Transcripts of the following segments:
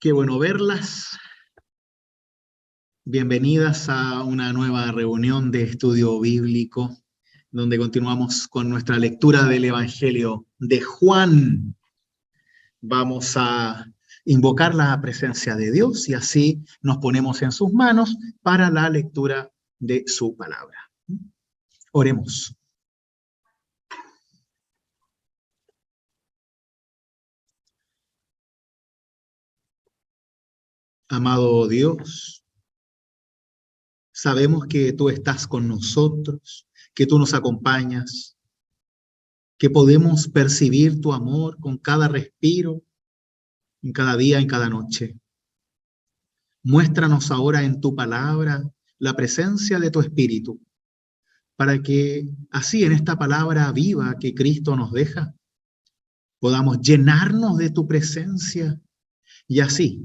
Qué bueno verlas. Bienvenidas a una nueva reunión de estudio bíblico, donde continuamos con nuestra lectura del Evangelio de Juan. Vamos a invocar la presencia de Dios y así nos ponemos en sus manos para la lectura de su palabra. Oremos. Amado Dios, sabemos que tú estás con nosotros, que tú nos acompañas, que podemos percibir tu amor con cada respiro, en cada día, en cada noche. Muéstranos ahora en tu palabra la presencia de tu Espíritu, para que así en esta palabra viva que Cristo nos deja, podamos llenarnos de tu presencia y así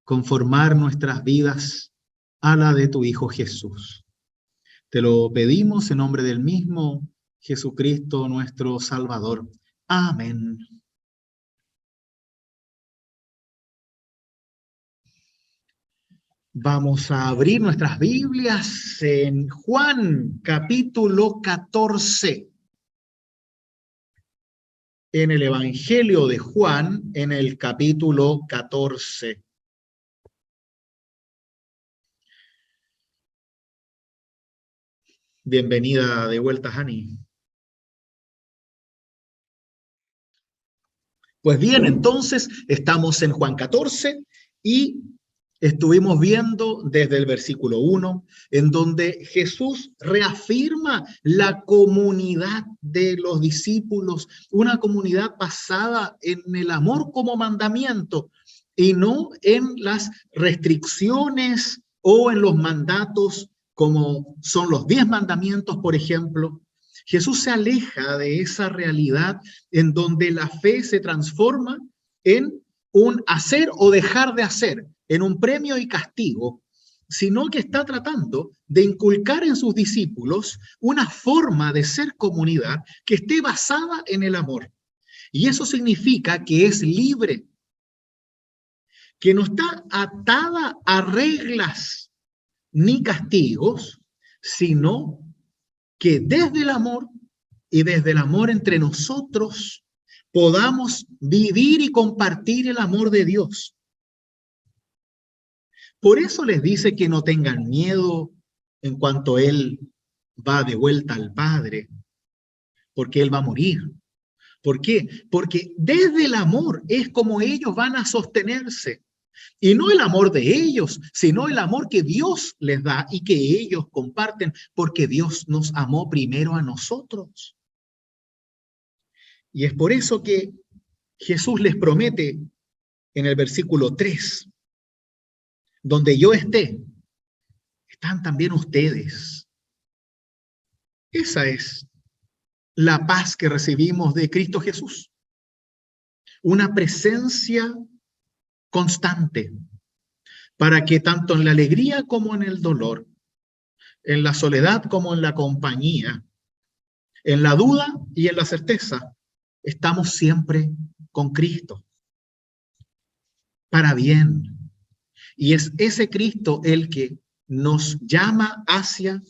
conformar nuestras vidas a la de tu Hijo Jesús. Te lo pedimos en nombre del mismo Jesucristo, nuestro Salvador. Amén. Vamos a abrir nuestras Biblias en Juan, capítulo 14. En el Evangelio de Juan, en el capítulo 14. Bienvenida de vuelta, Hani. Pues bien, entonces estamos en Juan 14 y estuvimos viendo desde el versículo 1, en donde Jesús reafirma la comunidad de los discípulos, una comunidad basada en el amor como mandamiento y no en las restricciones o en los mandatos como son los 10 mandamientos, por ejemplo. Jesús se aleja de esa realidad en donde la fe se transforma en un hacer o dejar de hacer, en un premio y castigo, sino que está tratando de inculcar en sus discípulos una forma de ser comunidad que esté basada en el amor. Y eso significa que es libre, que no está atada a reglas ni castigos, sino que desde el amor y desde el amor entre nosotros podamos vivir y compartir el amor de Dios. Por eso les dice que no tengan miedo en cuanto Él va de vuelta al Padre, porque Él va a morir. ¿Por qué? Porque desde el amor es como ellos van a sostenerse. Y no el amor de ellos, sino el amor que Dios les da y que ellos comparten, porque Dios nos amó primero a nosotros. Y es por eso que Jesús les promete en el versículo 3, donde yo esté, están también ustedes. Esa es la paz que recibimos de Cristo Jesús. Una presencia constante para que tanto en la alegría como en el dolor, en la soledad como en la compañía, en la duda y en la certeza, estamos siempre con Cristo, para bien. Y es ese Cristo el que nos llama hacia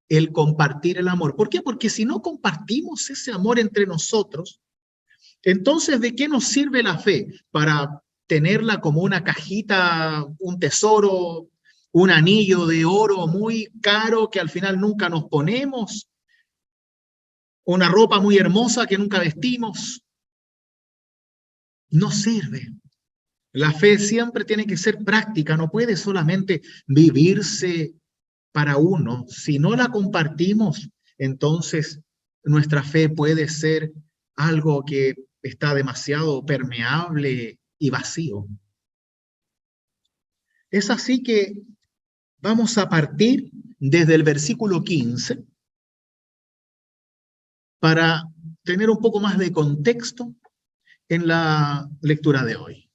el compartir el amor. ¿Por qué? Porque si no compartimos ese amor entre nosotros, entonces ¿de qué nos sirve la fe? Para tenerla como una cajita, un tesoro, un anillo de oro muy caro que al final nunca nos ponemos, una ropa muy hermosa que nunca vestimos. No sirve. La fe siempre tiene que ser práctica, no puede solamente vivirse para uno. Si no la compartimos, entonces nuestra fe puede ser algo que está demasiado permeable y vacío. Es así que vamos a partir desde el versículo 15 para tener un poco más de contexto en la lectura de hoy.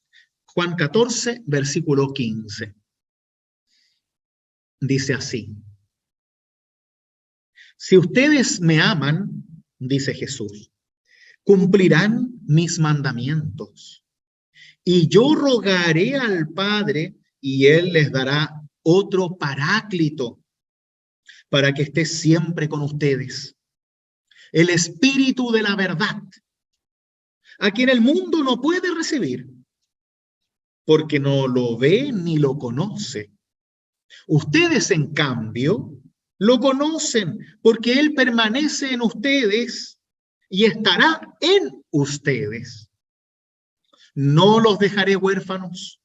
Juan 14, versículo 15. Dice así: si ustedes me aman, dice Jesús, cumplirán mis mandamientos. Y yo rogaré al Padre y Él les dará otro paráclito para que esté siempre con ustedes. El Espíritu de la verdad, a quien el mundo no puede recibir, porque no lo ve ni lo conoce. Ustedes, en cambio, lo conocen, porque Él permanece en ustedes y estará en ustedes. No los dejaré huérfanos,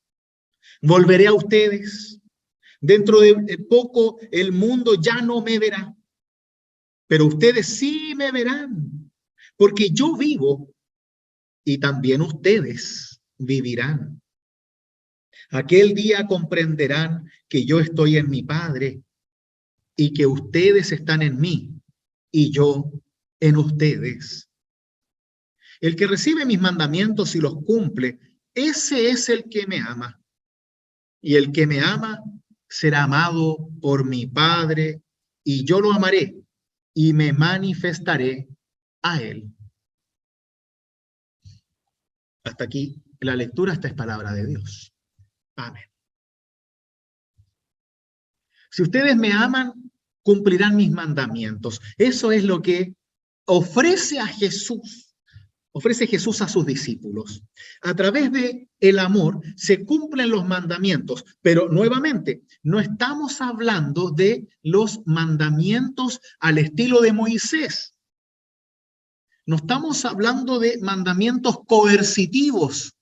volveré a ustedes. Dentro de poco el mundo ya no me verá, pero ustedes sí me verán, porque yo vivo y también ustedes vivirán. Aquel día comprenderán que yo estoy en mi Padre y que ustedes están en mí y yo en ustedes. El que recibe mis mandamientos y los cumple, ese es el que me ama. Y el que me ama será amado por mi Padre, y yo lo amaré y me manifestaré a él. Hasta aquí la lectura, esta es palabra de Dios. Amén. Si ustedes me aman, cumplirán mis mandamientos. Eso es lo que ofrece Jesús a sus discípulos. A través de el amor se cumplen los mandamientos, pero nuevamente no estamos hablando de los mandamientos al estilo de Moisés. No estamos hablando de mandamientos coercitivos.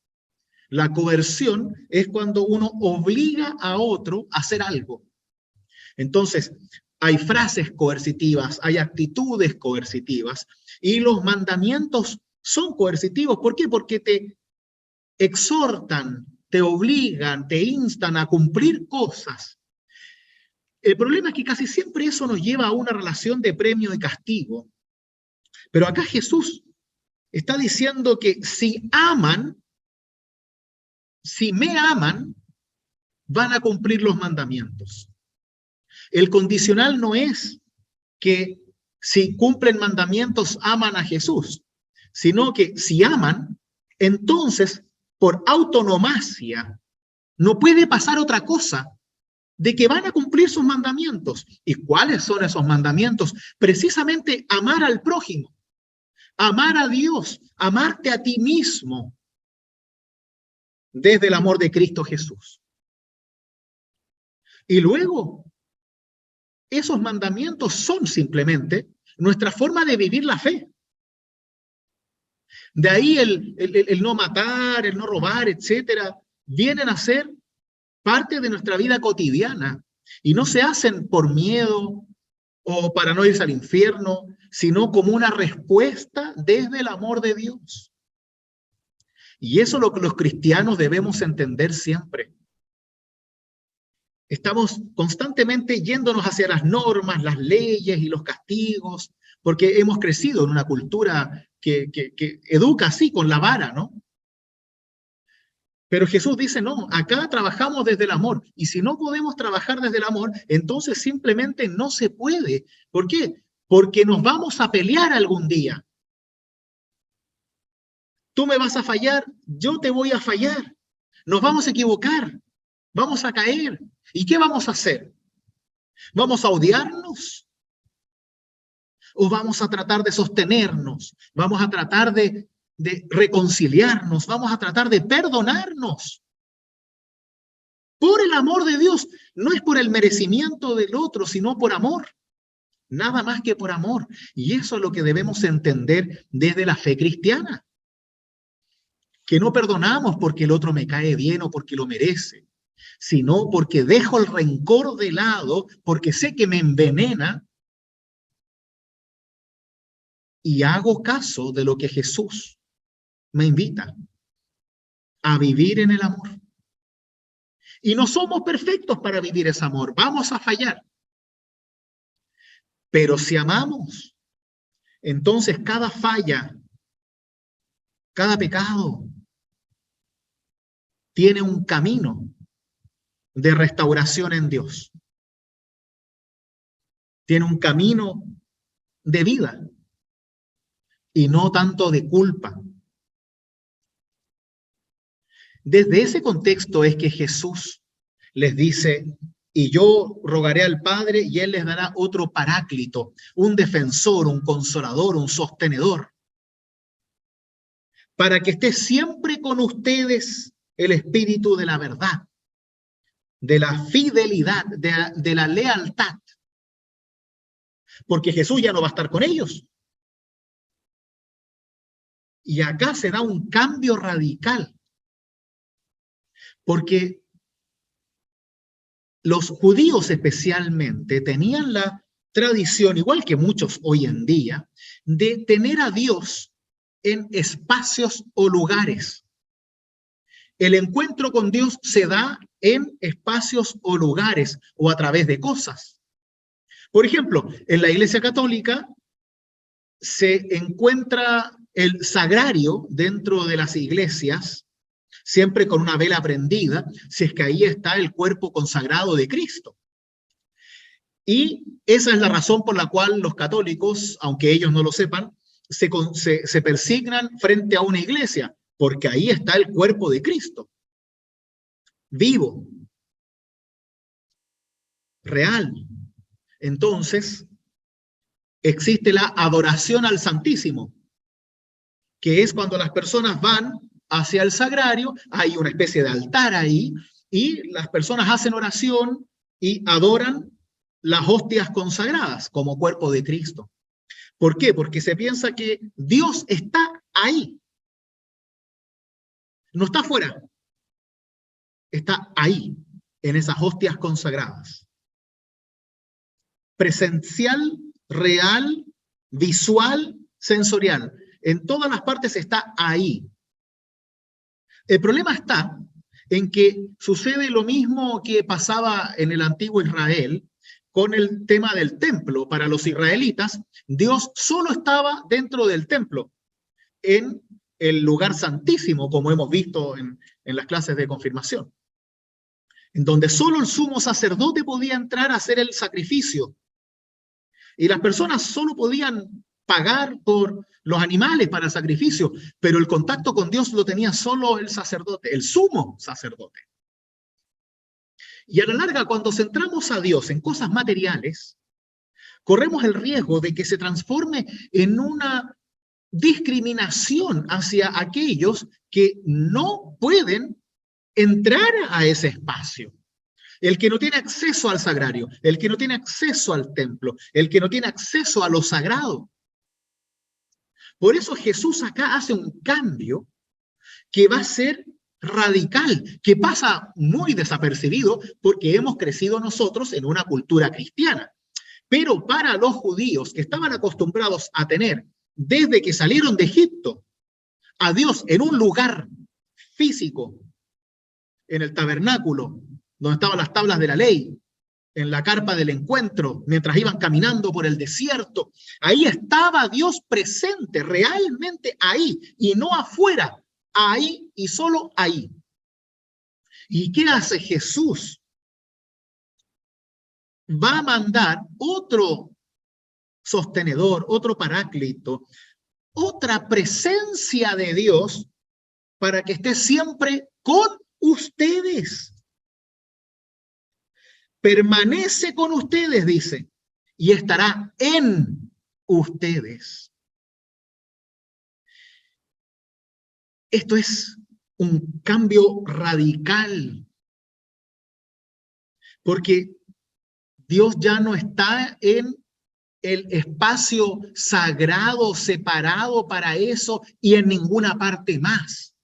La coerción es cuando uno obliga a otro a hacer algo. Entonces, hay frases coercitivas, hay actitudes coercitivas, y los mandamientos son coercitivos. ¿Por qué? Porque te exhortan, te obligan, te instan a cumplir cosas. El problema es que casi siempre eso nos lleva a una relación de premio y castigo. Pero acá Jesús está diciendo que si me aman, van a cumplir los mandamientos. El condicional no es que si cumplen mandamientos aman a Jesús, sino que si aman, entonces por autonomacia no puede pasar otra cosa de que van a cumplir sus mandamientos. ¿Y cuáles son esos mandamientos? Precisamente amar al prójimo, amar a Dios, amarte a ti mismo desde el amor de Cristo Jesús. Y luego, esos mandamientos son simplemente nuestra forma de vivir la fe. De ahí el no matar, el no robar, etcétera, vienen a ser parte de nuestra vida cotidiana y no se hacen por miedo o para no irse al infierno, sino como una respuesta desde el amor de Dios. Y eso es lo que los cristianos debemos entender siempre. Estamos constantemente yéndonos hacia las normas, las leyes y los castigos, porque hemos crecido en una cultura que educa así, con la vara, ¿no? Pero Jesús dice, no, acá trabajamos desde el amor. Y si no podemos trabajar desde el amor, entonces simplemente no se puede. ¿Por qué? Porque nos vamos a pelear algún día. Tú me vas a fallar, yo te voy a fallar. Nos vamos a equivocar, vamos a caer. ¿Y qué vamos a hacer? ¿Vamos a odiarnos? ¿O vamos a tratar de sostenernos? ¿Vamos a tratar de reconciliarnos? ¿Vamos a tratar de perdonarnos? Por el amor de Dios, no es por el merecimiento del otro, sino por amor. Nada más que por amor. Y eso es lo que debemos entender desde la fe cristiana. Que no perdonamos porque el otro me cae bien o porque lo merece, sino porque dejo el rencor de lado, porque sé que me envenena y hago caso de lo que Jesús me invita a vivir en el amor. Y no somos perfectos para vivir ese amor, vamos a fallar. Pero si amamos, entonces cada falla, cada pecado, tiene un camino de restauración en Dios. Tiene un camino de vida y no tanto de culpa. Desde ese contexto es que Jesús les dice, y yo rogaré al Padre y Él les dará otro paráclito, un defensor, un consolador, un sostenedor, para que esté siempre con ustedes el Espíritu de la verdad, de la fidelidad, de la lealtad, porque Jesús ya no va a estar con ellos. Y acá se da un cambio radical, porque los judíos especialmente tenían la tradición, igual que muchos hoy en día, de tener a Dios en espacios o lugares. El encuentro con Dios se da en espacios o lugares o a través de cosas. Por ejemplo, en la Iglesia Católica se encuentra el sagrario dentro de las iglesias, siempre con una vela prendida, si es que ahí está el cuerpo consagrado de Cristo. Y esa es la razón por la cual los católicos, aunque ellos no lo sepan, se persignan frente a una iglesia, porque ahí está el cuerpo de Cristo, vivo, real. Entonces, existe la adoración al Santísimo, que es cuando las personas van hacia el sagrario, hay una especie de altar ahí, y las personas hacen oración y adoran las hostias consagradas como cuerpo de Cristo. ¿Por qué? Porque se piensa que Dios está ahí. No está afuera. Está ahí, en esas hostias consagradas. Presencial, real, visual, sensorial. En todas las partes está ahí. El problema está en que sucede lo mismo que pasaba en el antiguo Israel con el tema del templo. Para los israelitas, Dios solo estaba dentro del templo, en el lugar santísimo, como hemos visto en las clases de confirmación, en donde solo el sumo sacerdote podía entrar a hacer el sacrificio. Y las personas solo podían pagar por los animales para el sacrificio, pero el contacto con Dios lo tenía solo el sacerdote, el sumo sacerdote. Y a la larga, cuando centramos a Dios en cosas materiales, corremos el riesgo de que se transforme en una discriminación hacia aquellos que no pueden entrar a ese espacio. El que no tiene acceso al sagrario, el que no tiene acceso al templo, el que no tiene acceso a lo sagrado. Por eso Jesús acá hace un cambio que va a ser radical, que pasa muy desapercibido porque hemos crecido nosotros en una cultura cristiana. Pero para los judíos que estaban acostumbrados a tener, desde que salieron de Egipto, a Dios en un lugar físico, en el tabernáculo, donde estaban las tablas de la ley, en la carpa del encuentro, mientras iban caminando por el desierto, ahí estaba Dios presente, realmente ahí, y no afuera, ahí y solo ahí. ¿Y qué hace Jesús? Va a mandar otro sostenedor, otro paráclito, otra presencia de Dios para que esté siempre con ustedes. Permanece con ustedes, dice, y estará en ustedes. Esto es un cambio radical, porque Dios ya no está en el espacio sagrado, separado para eso y en ninguna parte más.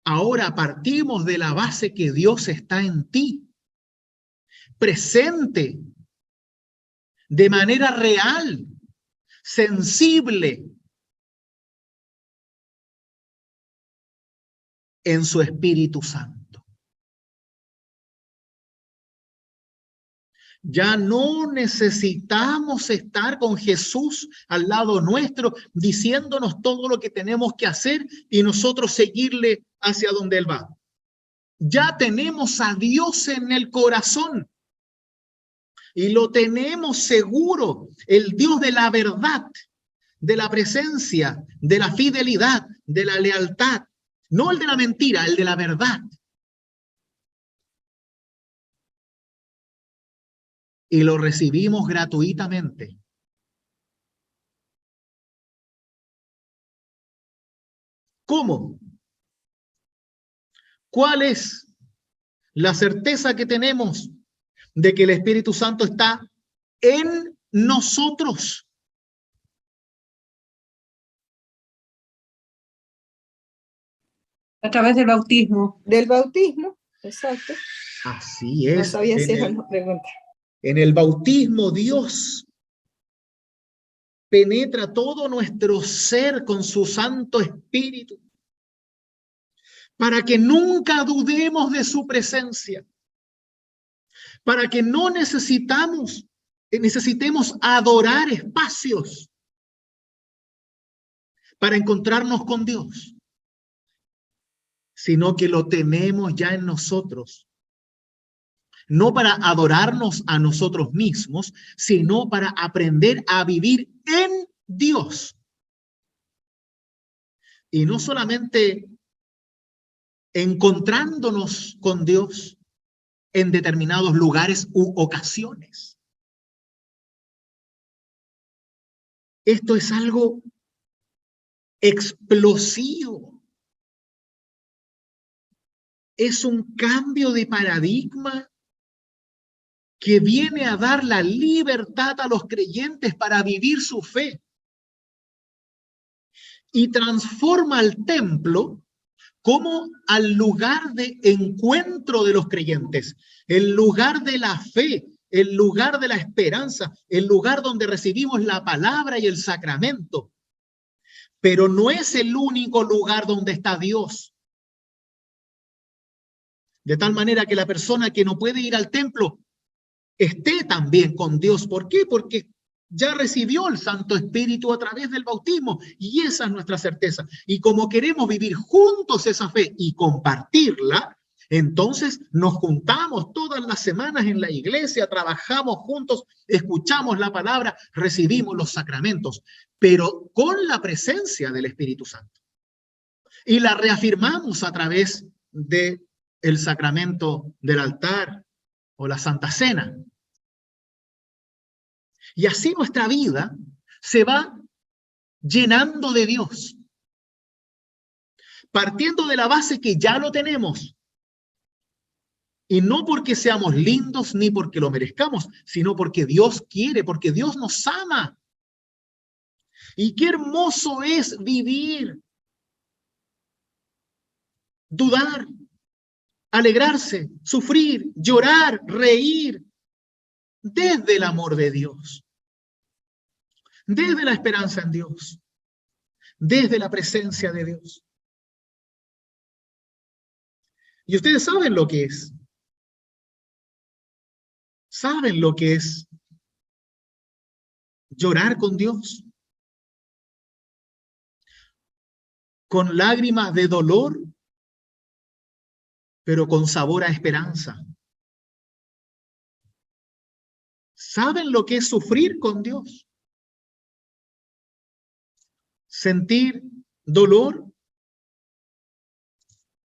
Ahora partimos de la base que Dios está en ti, presente, de manera real, sensible, en su Espíritu Santo. Ya no necesitamos estar con Jesús al lado nuestro, diciéndonos todo lo que tenemos que hacer y nosotros seguirle hacia donde Él va. Ya tenemos a Dios en el corazón y lo tenemos seguro, el Dios de la verdad, de la presencia, de la fidelidad, de la lealtad, No el de la mentira, el de la verdad. Y lo recibimos gratuitamente. ¿Cómo? ¿Cuál es la certeza que tenemos de que el Espíritu Santo está en nosotros? A través del bautismo. Del bautismo, exacto. Así No es. sabía si era una pregunta. En el bautismo, Dios penetra todo nuestro ser con su Santo Espíritu, para que nunca dudemos de su presencia, para que no necesitemos adorar espacios para encontrarnos con Dios, sino que lo tenemos ya en nosotros, no para adorarnos a nosotros mismos, sino para aprender a vivir en Dios. Y no solamente encontrándonos con Dios en determinados lugares u ocasiones. Esto es algo explosivo. Es un cambio de paradigma que viene a dar la libertad a los creyentes para vivir su fe. Y transforma al templo como al lugar de encuentro de los creyentes, el lugar de la fe, el lugar de la esperanza, el lugar donde recibimos la palabra y el sacramento. Pero no es el único lugar donde está Dios. De tal manera que la persona que no puede ir al templo esté también con Dios. ¿Por qué? Porque ya recibió el Santo Espíritu a través del bautismo y esa es nuestra certeza. Y como queremos vivir juntos esa fe y compartirla, entonces nos juntamos todas las semanas en la iglesia, trabajamos juntos, escuchamos la palabra, recibimos los sacramentos, pero con la presencia del Espíritu Santo. Y la reafirmamos a través del sacramento del altar o la Santa Cena. Y así nuestra vida se va llenando de Dios, partiendo de la base que ya lo tenemos. Y no porque seamos lindos ni porque lo merezcamos, sino porque Dios quiere, porque Dios nos ama. Y qué hermoso es vivir, dudar, alegrarse, sufrir, llorar, reír, desde el amor de Dios, desde la esperanza en Dios, desde la presencia de Dios. Y ustedes saben lo que es. ¿Saben lo que es llorar con Dios? Con lágrimas de dolor, pero con sabor a esperanza. ¿Saben lo que es sufrir con Dios? Sentir dolor,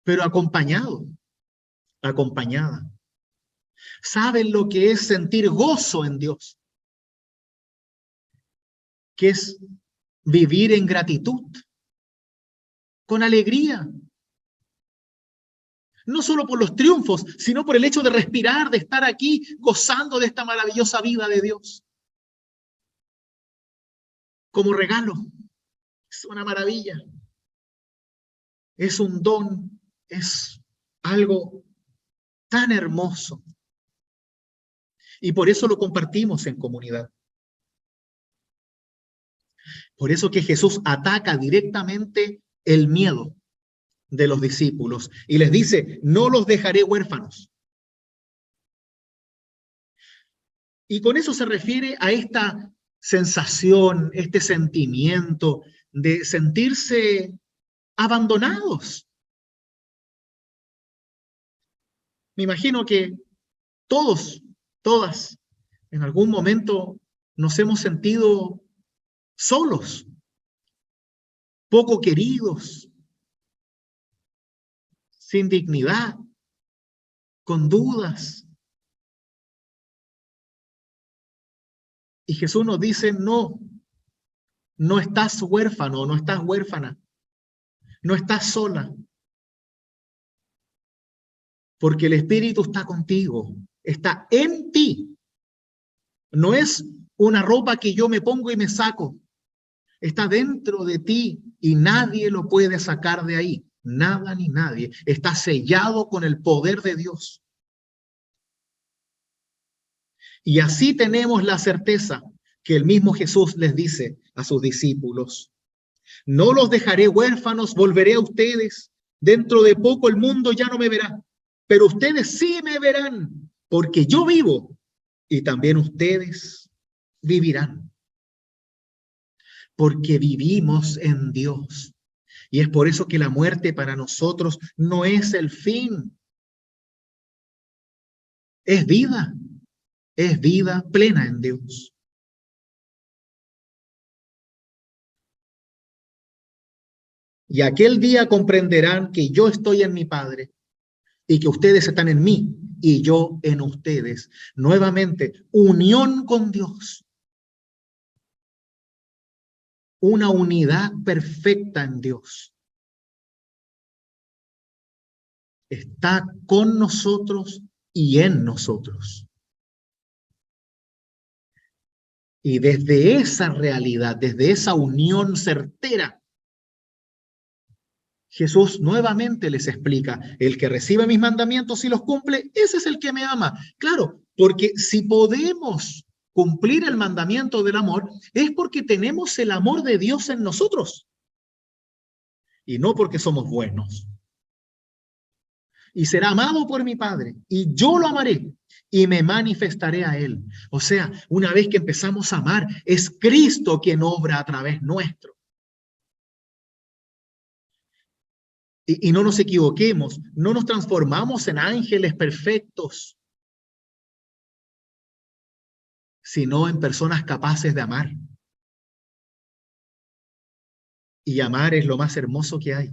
pero acompañada. ¿Saben lo que es sentir gozo en Dios? Que es vivir en gratitud, con alegría. No solo por los triunfos, sino por el hecho de respirar, de estar aquí gozando de esta maravillosa vida de Dios. Como regalo. Es una maravilla. Es un don. Es algo tan hermoso. Y por eso lo compartimos en comunidad. Por eso que Jesús ataca directamente el miedo de los discípulos y les dice, no los dejaré huérfanos. Y con eso se refiere a esta sensación, este sentimiento de sentirse abandonados. Me imagino que todos, todas, en algún momento nos hemos sentido solos, poco queridos, sin dignidad, con dudas. Y Jesús nos dice, no, no estás huérfano, no estás huérfana, no estás sola, porque el Espíritu está contigo, está en ti. No es una ropa que yo me pongo y me saco, está dentro de ti y nadie lo puede sacar de ahí, nada ni nadie. Está sellado con el poder de Dios. Y así tenemos la certeza que el mismo Jesús les dice a sus discípulos: no los dejaré huérfanos, volveré a ustedes. Dentro de poco el mundo ya no me verá, pero ustedes sí me verán, porque yo vivo y también ustedes vivirán. Porque vivimos en Dios. Y es por eso que la muerte para nosotros no es el fin. Es vida plena en Dios. Y aquel día comprenderán que yo estoy en mi Padre y que ustedes están en mí y yo en ustedes. Nuevamente, unión con Dios. Una unidad perfecta en Dios. Está con nosotros y en nosotros. Y desde esa realidad, desde esa unión certera, Jesús nuevamente les explica: el que recibe mis mandamientos y los cumple, ese es el que me ama. Claro, porque si podemos cumplir el mandamiento del amor, es porque tenemos el amor de Dios en nosotros. Y no porque somos buenos. Y será amado por mi Padre, y yo lo amaré, y me manifestaré a Él. O sea, una vez que empezamos a amar, es Cristo quien obra a través nuestro. Y no nos equivoquemos, no nos transformamos en ángeles perfectos, sino en personas capaces de amar. Y amar es lo más hermoso que hay.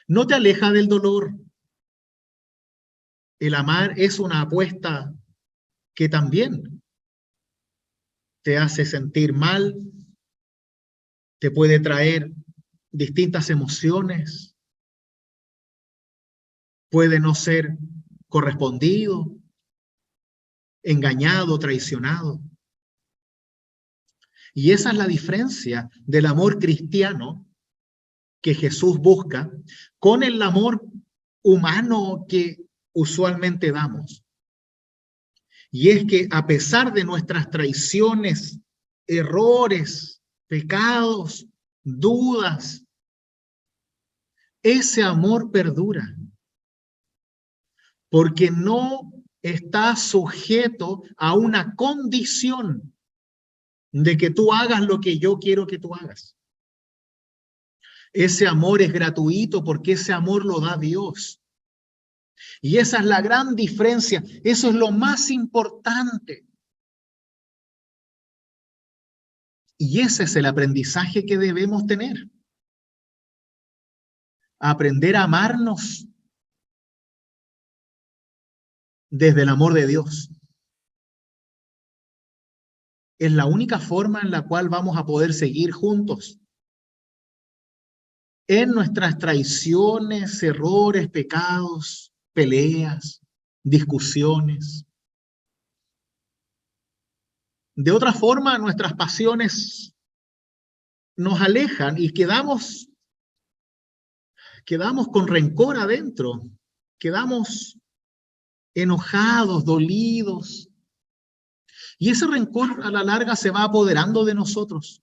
No te aleja del dolor. El amar es una apuesta que también te hace sentir mal, te puede traer distintas emociones, puede no ser correspondido, engañado, traicionado. Y esa es la diferencia del amor cristiano que Jesús busca con el amor humano que usualmente damos. Y es que a pesar de nuestras traiciones, errores, pecados, dudas, ese amor perdura, porque no está sujeto a una condición de que tú hagas lo que yo quiero que tú hagas. Ese amor es gratuito porque ese amor lo da Dios. Y esa es la gran diferencia. Eso es lo más importante. Y ese es el aprendizaje que debemos tener. Aprender a amarnos desde el amor de Dios. Es la única forma en la cual vamos a poder seguir juntos. En nuestras traiciones, errores, pecados, peleas, discusiones. De otra forma, nuestras pasiones nos alejan y quedamos con rencor adentro, quedamos enojados, dolidos. Y ese rencor a la larga se va apoderando de nosotros.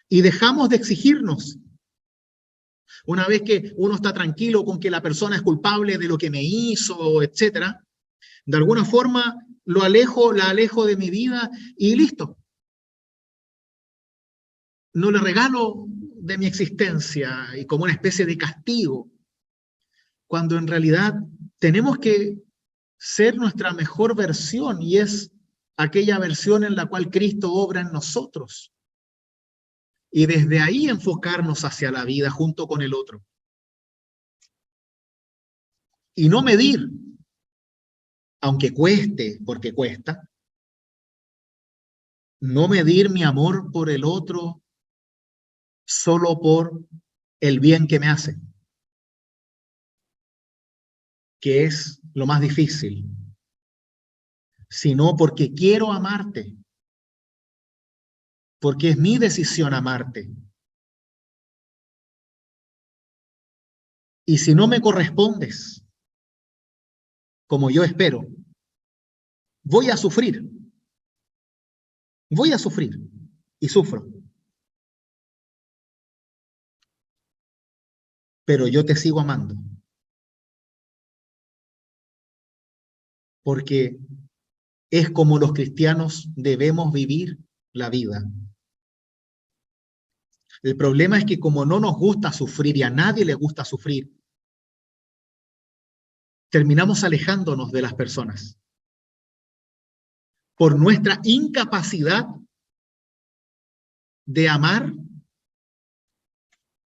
Y dejamos de exigirnos. Una vez que uno está tranquilo con que la persona es culpable de lo que me hizo, etcétera, de alguna forma la alejo de mi vida y listo. No le regalo de mi existencia y como una especie de castigo, cuando en realidad tenemos que ser nuestra mejor versión y es aquella versión en la cual Cristo obra en nosotros. y desde ahí enfocarnos hacia la vida junto con el otro. Y no medir, aunque cueste, porque cuesta, no medir mi amor por el otro solo por el bien que me hace, que es lo más difícil, sino porque quiero amarte, porque es mi decisión amarte. Y si no me correspondes como yo espero, voy a sufrir y sufro. Pero yo te sigo amando. Porque es como los cristianos debemos vivir la vida. El problema es que como no nos gusta sufrir y a nadie le gusta sufrir, terminamos alejándonos de las personas por nuestra incapacidad de amar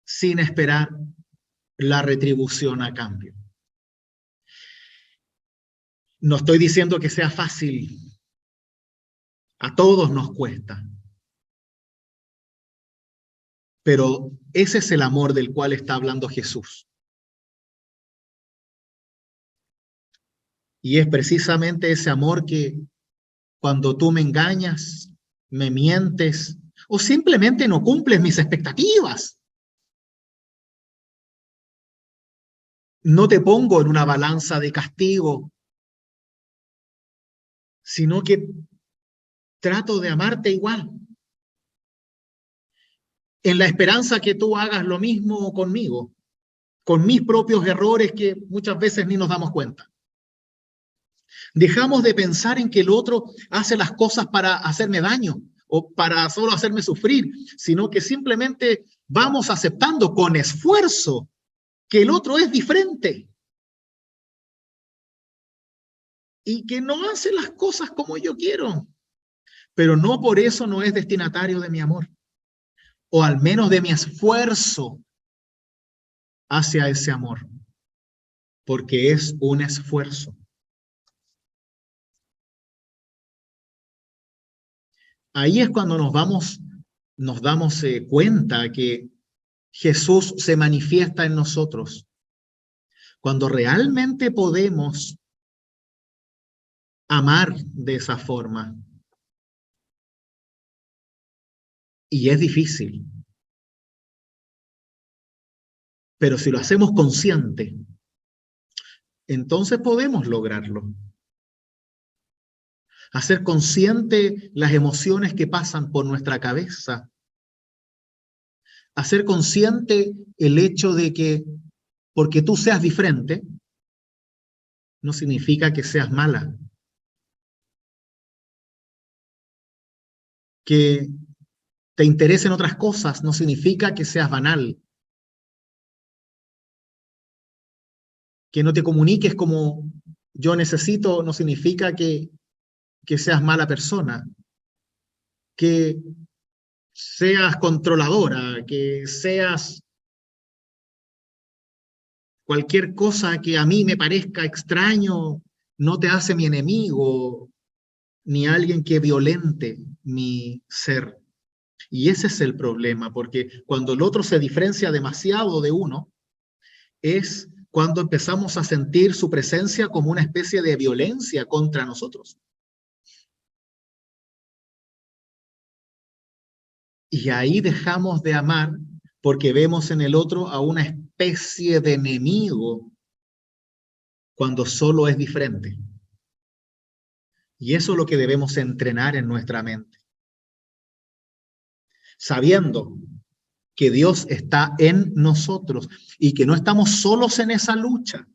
sin esperar la retribución a cambio. No estoy diciendo que sea fácil. A todos nos cuesta. Pero ese es el amor del cual está hablando Jesús. Y es precisamente ese amor que cuando tú me engañas, me mientes o simplemente no cumples mis expectativas, no te pongo en una balanza de castigo, sino que trato de amarte igual, en la esperanza que tú hagas lo mismo conmigo, con mis propios errores que muchas veces ni nos damos cuenta. Dejamos de pensar en que el otro hace las cosas para hacerme daño o para solo hacerme sufrir, sino que simplemente vamos aceptando con esfuerzo que el otro es diferente y que no hace las cosas como yo quiero, pero no por eso no es destinatario de mi amor, o al menos de mi esfuerzo hacia ese amor, porque es un esfuerzo. Ahí es cuando nos damos cuenta que Jesús se manifiesta en nosotros. Cuando realmente podemos amar de esa forma. Y es difícil. Pero si lo hacemos consciente, entonces podemos lograrlo. Hacer consciente las emociones que pasan por nuestra cabeza. Hacer consciente el hecho de que porque tú seas diferente, no significa que seas mala. Que te interesen otras cosas no significa que seas banal. Que no te comuniques como yo necesito no significa que seas mala persona. Que seas controladora, que seas cualquier cosa que a mí me parezca extraño, no te hace mi enemigo, ni alguien que violente mi ser. Y ese es el problema, porque cuando el otro se diferencia demasiado de uno, es cuando empezamos a sentir su presencia como una especie de violencia contra nosotros. Y ahí dejamos de amar porque vemos en el otro a una especie de enemigo cuando solo es diferente. Y eso es lo que debemos entrenar en nuestra mente. Sabiendo que Dios está en nosotros y que no estamos solos en esa lucha,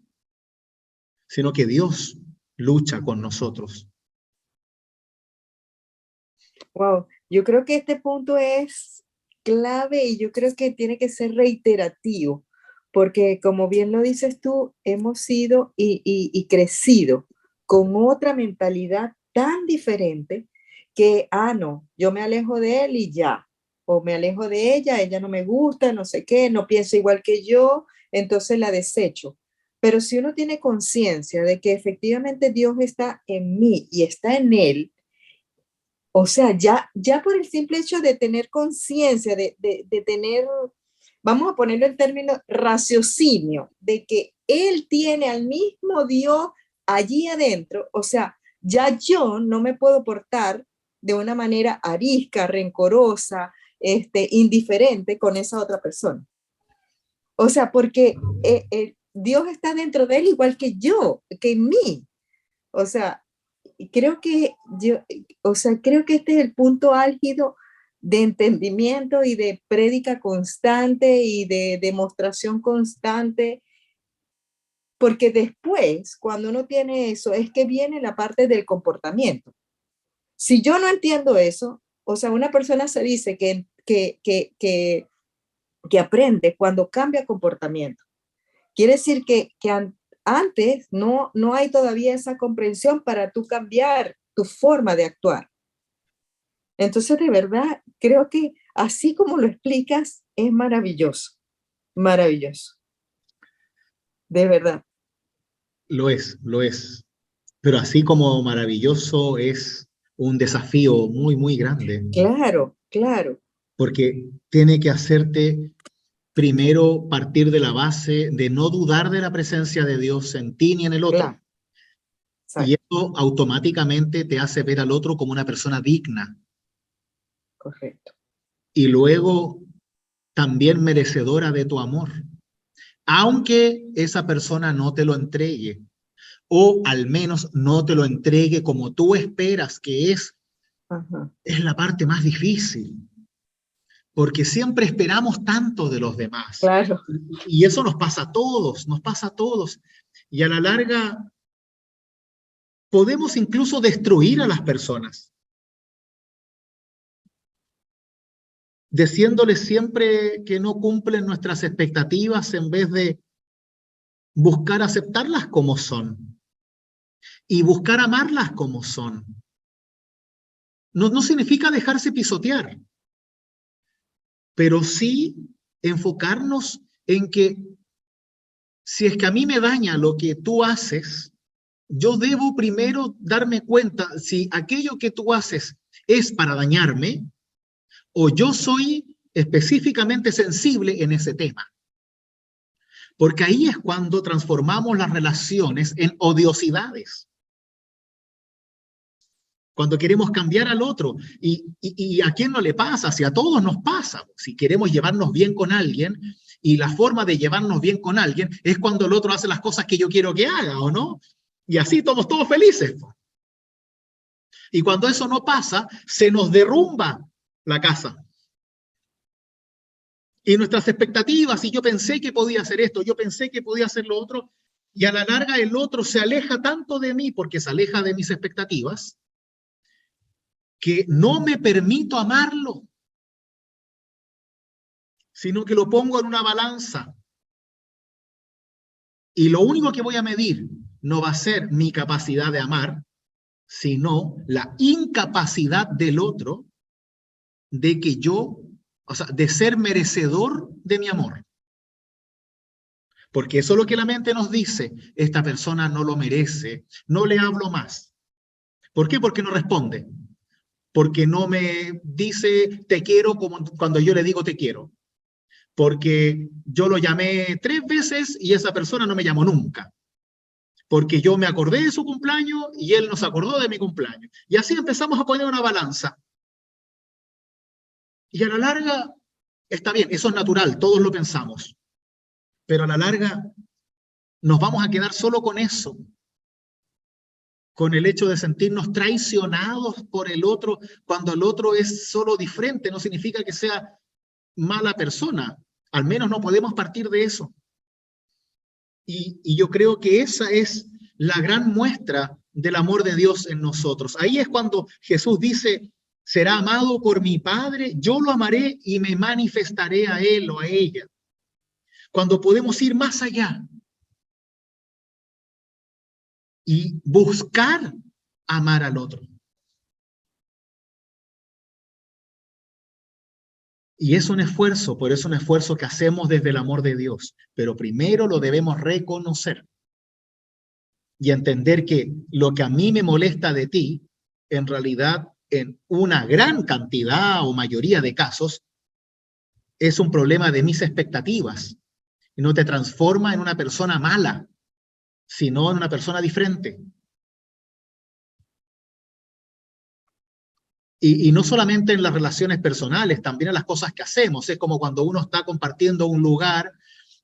sino que Dios lucha con nosotros. Wow, yo creo que este punto es clave y yo creo que tiene que ser reiterativo, porque como bien lo dices tú, hemos sido y crecido con otra mentalidad tan diferente que, no, yo me alejo de él y ya. o me alejo de ella no me gusta, no sé qué, no piensa igual que yo, entonces la desecho. Pero si uno tiene conciencia de que efectivamente Dios está en mí y está en él, o sea, ya por el simple hecho de tener conciencia, de tener, vamos a ponerlo en términos raciocinio, de que él tiene al mismo Dios allí adentro, o sea, ya yo no me puedo portar de una manera arisca, rencorosa, indiferente con esa otra persona. O sea, porque Dios está dentro de él igual que yo, que en mí. O sea, creo que creo que este es el punto álgido de entendimiento y de prédica constante y de demostración constante, porque después, cuando uno tiene eso, es que viene la parte del comportamiento. Si yo no entiendo eso, o sea, una persona se dice que aprende cuando cambia comportamiento. Quiere decir que antes no hay todavía esa comprensión para tú cambiar tu forma de actuar. Entonces, de verdad, creo que así como lo explicas, es maravilloso, maravilloso, de verdad. Lo es, lo es. Pero así como maravilloso es un desafío muy, muy grande, Claro, claro, porque tiene que hacerte primero partir de la base de no dudar de la presencia de Dios en ti ni en el otro. claro, Y exacto, eso automáticamente te hace ver al otro como una persona digna correcto. y luego también merecedora de tu amor, aunque esa persona no te lo entregue o al menos no te lo entregue como tú esperas, que Ajá, es la parte más difícil, porque siempre esperamos tanto de los demás. claro, Y eso nos pasa a todos, nos pasa a todos. Y a la larga podemos incluso destruir a las personas, diciéndoles siempre que no cumplen nuestras expectativas en vez de buscar aceptarlas como son y buscar amarlas como son. No, no significa dejarse pisotear, pero sí enfocarnos en que si es que a mí me daña lo que tú haces, yo debo primero darme cuenta si aquello que tú haces es para dañarme o yo soy específicamente sensible en ese tema. Porque ahí es cuando transformamos las relaciones en odiosidades. Cuando queremos cambiar al otro. ¿Y a quién no le pasa? Si a todos nos pasa. Si queremos llevarnos bien con alguien, y la forma de llevarnos bien con alguien es cuando el otro hace las cosas que yo quiero que haga, ¿o no? Y así estamos todos felices. Y cuando eso no pasa, se nos derrumba la casa. Y nuestras expectativas, y yo pensé que podía hacer esto, yo pensé que podía hacer lo otro, y a la larga el otro se aleja tanto de mí porque se aleja de mis expectativas, que no me permito amarlo, sino que lo pongo en una balanza. Y lo único que voy a medir no va a ser mi capacidad de amar, sino la incapacidad del otro de que yo, o sea, de ser merecedor de mi amor. Porque eso es lo que la mente nos dice, esta persona no lo merece, no le hablo más. ¿Por qué? Porque no responde. Porque no me dice te quiero como cuando yo le digo te quiero. Porque yo lo llamé 3 veces y esa persona no me llamó nunca. Porque yo me acordé de su cumpleaños y él no se acordó de mi cumpleaños. Y así empezamos a poner una balanza. Y a la larga, está bien, eso es natural, todos lo pensamos. Pero a la larga nos vamos a quedar solo con eso, con el hecho de sentirnos traicionados por el otro, cuando el otro es solo diferente, no significa que sea mala persona. Al menos no podemos partir de eso. Y yo creo que esa es la gran muestra del amor de Dios en nosotros. Ahí es cuando Jesús dice, será amado por mi Padre, yo lo amaré y me manifestaré a él o a ella. Cuando podemos ir más allá y buscar amar al otro. Y es un esfuerzo, pero es un esfuerzo que hacemos desde el amor de Dios. Pero primero lo debemos reconocer y entender que lo que a mí me molesta de ti, en realidad, en una gran cantidad o mayoría de casos, es un problema de mis expectativas. Y no te transforma en una persona mala, sino en una persona diferente. Y no solamente en las relaciones personales, también en las cosas que hacemos. Es como cuando uno está compartiendo un lugar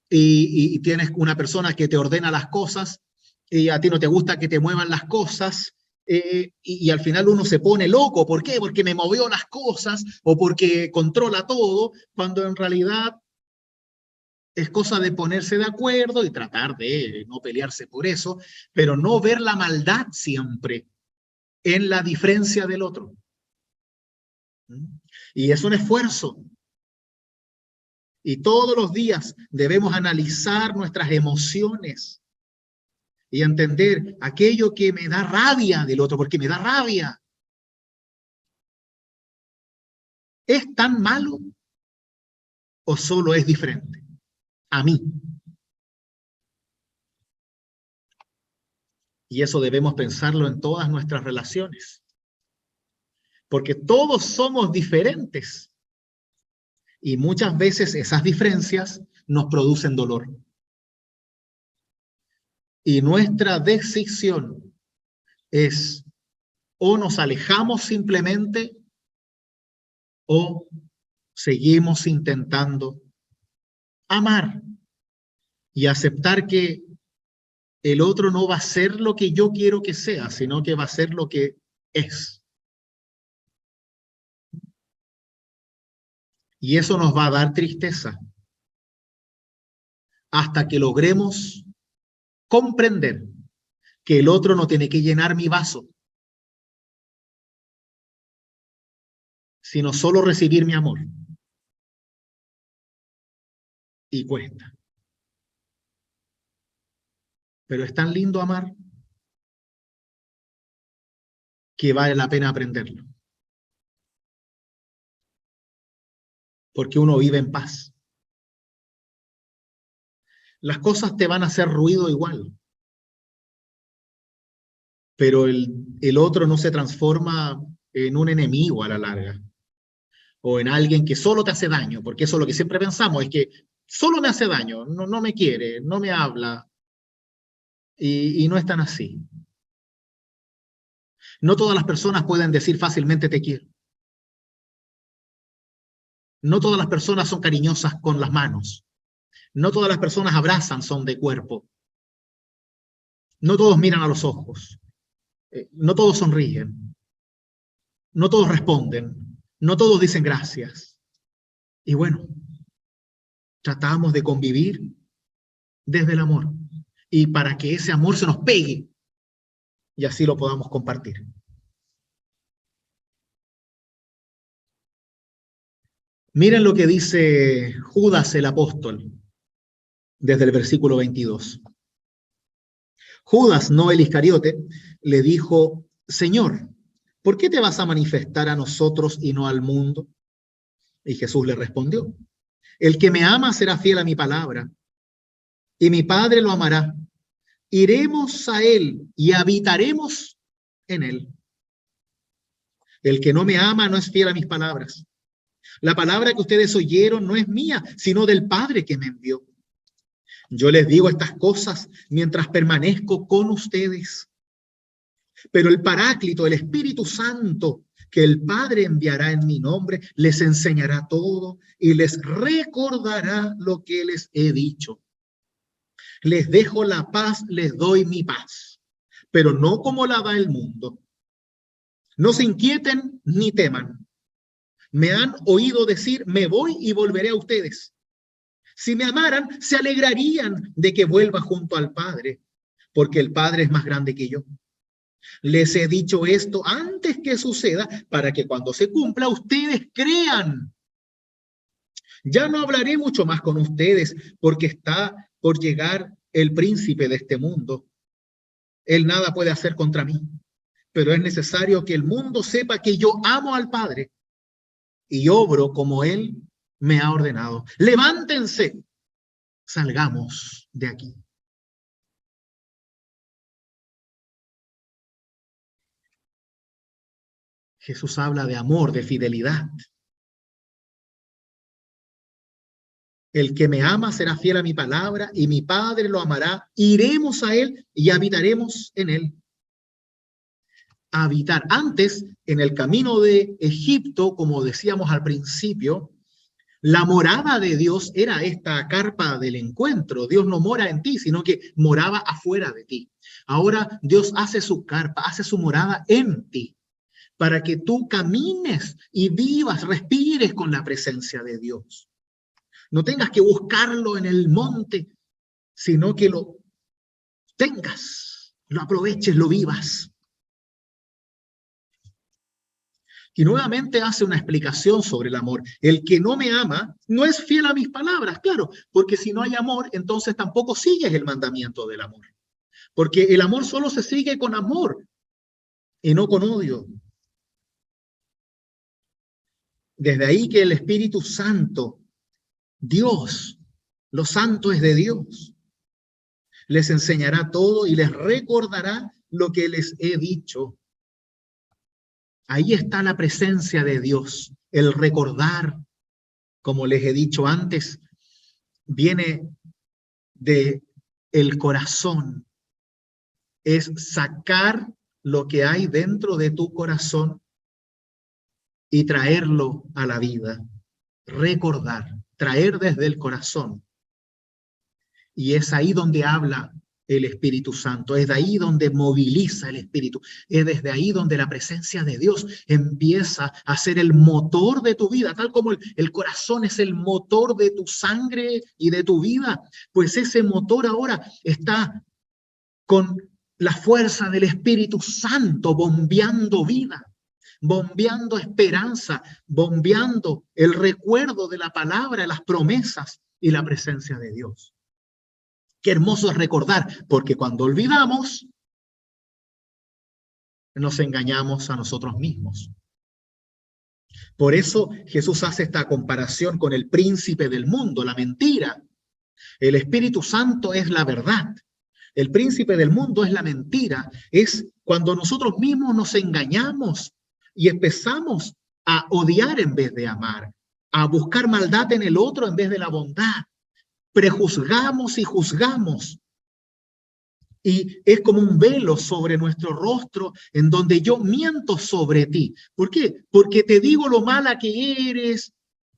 y tienes una persona que te ordena las cosas y a ti no te gusta que te muevan las cosas, y al final uno se pone loco. ¿Por qué? Porque me movió las cosas o porque controla todo, cuando en realidad es cosa de ponerse de acuerdo y tratar de no pelearse por eso, pero no ver la maldad siempre en la diferencia del otro. Y es un esfuerzo. Y todos los días debemos analizar nuestras emociones y entender aquello que me da rabia del otro, porque me da rabia. ¿Es tan malo o solo es diferente a mí? Y eso debemos pensarlo en todas nuestras relaciones, porque todos somos diferentes y muchas veces esas diferencias nos producen dolor. Y nuestra decisión es o nos alejamos simplemente o seguimos intentando amar y aceptar que el otro no va a ser lo que yo quiero que sea, sino que va a ser lo que es. Y eso nos va a dar tristeza hasta que logremos comprender que el otro no tiene que llenar mi vaso, sino solo recibir mi amor. Y cuesta. Pero es tan lindo amar que vale la pena aprenderlo. Porque uno vive en paz. Las cosas te van a hacer ruido igual, pero el otro no se transforma en un enemigo a la larga, o en alguien que solo te hace daño, porque eso es lo que siempre pensamos, es que solo me hace daño, no me quiere, no me habla, y no es tan así. No todas las personas pueden decir fácilmente te quiero. No todas las personas son cariñosas con las manos. No todas las personas abrazan, son de cuerpo. No todos miran a los ojos. No todos sonríen. No todos responden. No todos dicen gracias. Y bueno, tratamos de convivir desde el amor. Y para que ese amor se nos pegue y así lo podamos compartir. Miren lo que dice Judas el apóstol desde el versículo 22. Judas, no el Iscariote, le dijo: Señor, ¿por qué te vas a manifestar a nosotros y no al mundo? Y Jesús le respondió: el que me ama será fiel a mi palabra, y mi Padre lo amará. Iremos a él y habitaremos en él. El que no me ama no es fiel a mis palabras. La palabra que ustedes oyeron no es mía, sino del Padre que me envió. Yo les digo estas cosas mientras permanezco con ustedes. Pero el Paráclito, el Espíritu Santo, que el Padre enviará en mi nombre, les enseñará todo y les recordará lo que les he dicho. Les dejo la paz, les doy mi paz, pero no como la da el mundo. No se inquieten ni teman. Me han oído decir, me voy y volveré a ustedes. Si me amaran, se alegrarían de que vuelva junto al Padre, porque el Padre es más grande que yo. Les he dicho esto antes que suceda, para que cuando se cumpla, ustedes crean. Ya no hablaré mucho más con ustedes, porque está por llegar el príncipe de este mundo. Él nada puede hacer contra mí, pero es necesario que el mundo sepa que yo amo al Padre y obro como Él me ha ordenado. Levántense, salgamos de aquí. Jesús habla de amor, de fidelidad. El que me ama será fiel a mi palabra y mi Padre lo amará. Iremos a él y habitaremos en él. Habitar. Antes, en el camino de Egipto, como decíamos al principio, la morada de Dios era esta carpa del encuentro. Dios no mora en ti, sino que moraba afuera de ti. Ahora Dios hace su carpa, hace su morada en ti, para que tú camines y vivas, respires con la presencia de Dios. No tengas que buscarlo en el monte, sino que lo tengas, lo aproveches, lo vivas. Y nuevamente hace una explicación sobre el amor. El que no me ama no es fiel a mis palabras, claro, porque si no hay amor, entonces tampoco sigues el mandamiento del amor. Porque el amor solo se sigue con amor y no con odio. Desde ahí que el Espíritu Santo, Dios, lo santo es de Dios, les enseñará todo y les recordará lo que les he dicho. Ahí está la presencia de Dios, el recordar, como les he dicho antes, viene de el corazón, es sacar lo que hay dentro de tu corazón y traerlo a la vida, recordar, traer desde el corazón. Y es ahí donde habla el Espíritu Santo, es de ahí donde moviliza el Espíritu, es desde ahí donde la presencia de Dios empieza a ser el motor de tu vida, tal como el corazón es el motor de tu sangre y de tu vida, pues ese motor ahora está con la fuerza del Espíritu Santo bombeando vida, bombeando esperanza, bombeando el recuerdo de la palabra, las promesas y la presencia de Dios. Qué hermoso es recordar, porque cuando olvidamos, nos engañamos a nosotros mismos. Por eso Jesús hace esta comparación con el príncipe del mundo, la mentira. El Espíritu Santo es la verdad. El príncipe del mundo es la mentira. Es cuando nosotros mismos nos engañamos y empezamos a odiar en vez de amar, a buscar maldad en el otro en vez de la bondad. Prejuzgamos y juzgamos. Y es como un velo sobre nuestro rostro en donde yo miento sobre ti. ¿Por qué? Porque te digo lo mala que eres,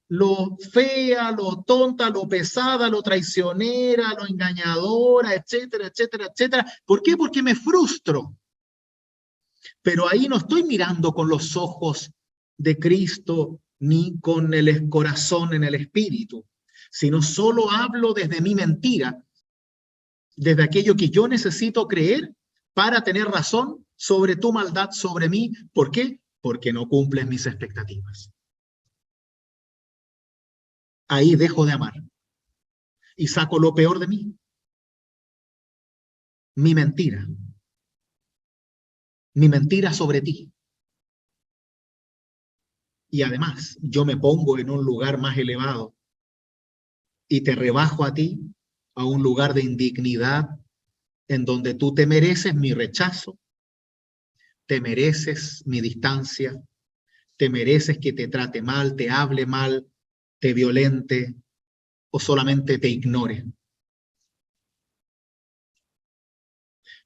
lo fea, lo tonta, lo pesada, lo traicionera, lo engañadora, etcétera, etcétera, etcétera. ¿Por qué? Porque me frustro. Pero ahí no estoy mirando con los ojos de Cristo ni con el corazón en el espíritu, sino solo hablo desde mi mentira, desde aquello que yo necesito creer para tener razón sobre tu maldad sobre mí. ¿Por qué? Porque no cumples mis expectativas. Ahí dejo de amar y saco lo peor de mí. Mi mentira sobre ti. Y además, yo me pongo en un lugar más elevado y te rebajo a ti a un lugar de indignidad en donde tú te mereces mi rechazo, te mereces mi distancia, te mereces que te trate mal, te hable mal, te violente o solamente te ignore.